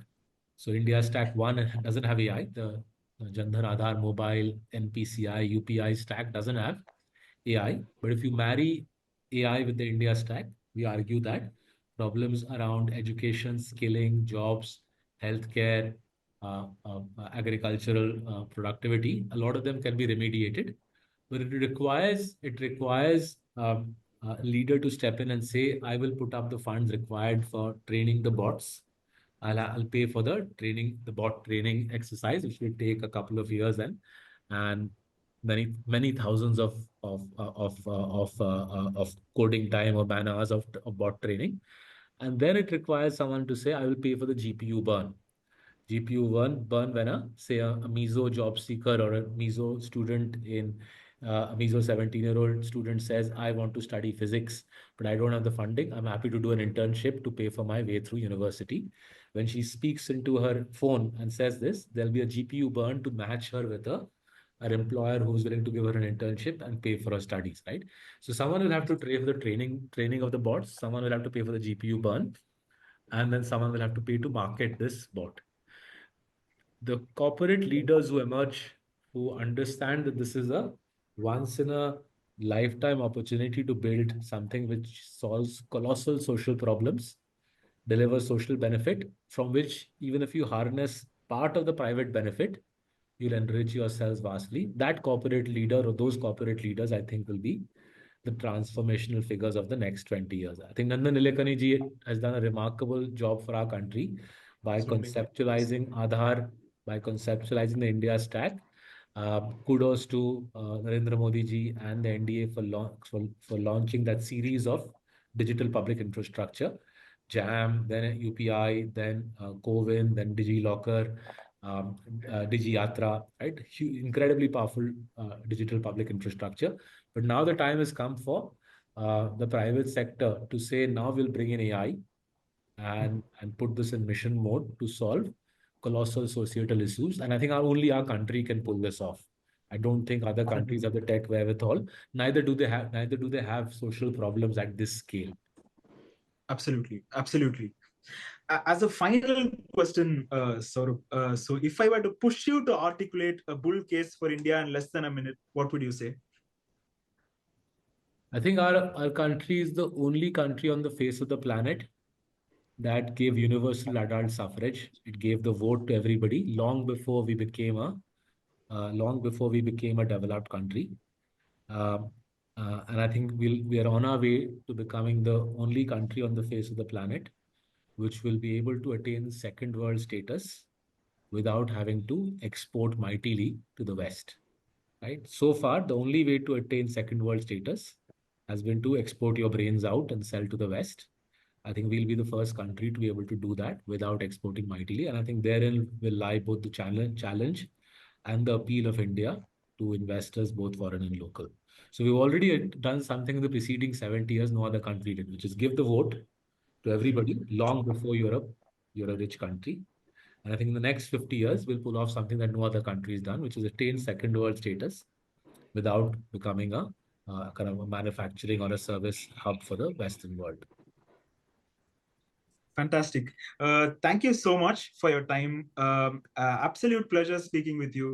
So India Stack 1 doesn't have AI. The Jandhar Aadhaar Mobile NPCI UPI stack doesn't have AI. But if you marry AI with the India Stack, we argue that problems around education, skilling, jobs, healthcare, agricultural productivity, a lot of them can be remediated. But it requires a leader to step in and say, I will put up the funds required for training the bots. I'll pay for the bot training exercise, which will take a couple of years and many thousands of coding time or man hours of bot training. And then it requires someone to say, I will pay for the GPU burn. GPU burn when say a Mizo job seeker or a Mizo student in a Mizo 17-year-old student says, I want to study physics, but I don't have the funding. I'm happy to do an internship to pay for my way through university. When she speaks into her phone and says this, there'll be a GPU burn to match her with an employer who's willing to give her an internship and pay for her studies, right? So someone will have to pay for the training of the bots, someone will have to pay for the GPU burn, and then someone will have to pay to market this bot. The corporate leaders who emerge, who understand that this is a once in a lifetime opportunity to build something which solves colossal social problems, delivers social benefit, from which even if you harness part of the private benefit, you'll enrich yourselves vastly. That corporate leader or those corporate leaders, I think, will be the transformational figures of the next 20 years. I think Nandan Nilekani ji has done a remarkable job for our country by Absolutely. conceptualizing Aadhaar, by conceptualizing the India stack. Kudos to Narendra Modi ji and the NDA for launching that series of digital public infrastructure, JAM, then UPI, then CoWIN, then DigiLocker, DigiYatra, right? Incredibly powerful digital public infrastructure. But now the time has come for the private sector to say, now we'll bring in AI and put this in mission mode to solve colossal societal issues. And I think only our country can pull this off. I don't think other countries have the tech wherewithal. Neither do they have social problems at this scale. Absolutely, absolutely. As a final question, Saurabh, so if I were to push you to articulate a bull case for India in less than a minute, what would you say? I think our country is the only country on the face of the planet that gave universal adult suffrage. It gave the vote to everybody long before we became a developed country. Um, and I think we are on our way to becoming the only country on the face of the planet which will be able to attain second world status without having to export mightily to the West. Right? So far, the only way to attain second world status has been to export your brains out and sell to the West. I think we'll be the first country to be able to do that without exporting mightily. And I think therein will lie both the challenge and the appeal of India to investors, both foreign and local. So we've already done something in the preceding 70 years no other country did, which is give the vote to everybody long before you're a rich country. And I think in the next 50 years, we'll pull off something that no other country has done, which is attain second world status without becoming a kind of a manufacturing or a service hub for the Western world. Fantastic. Thank you so much for your time. Absolute pleasure speaking with you.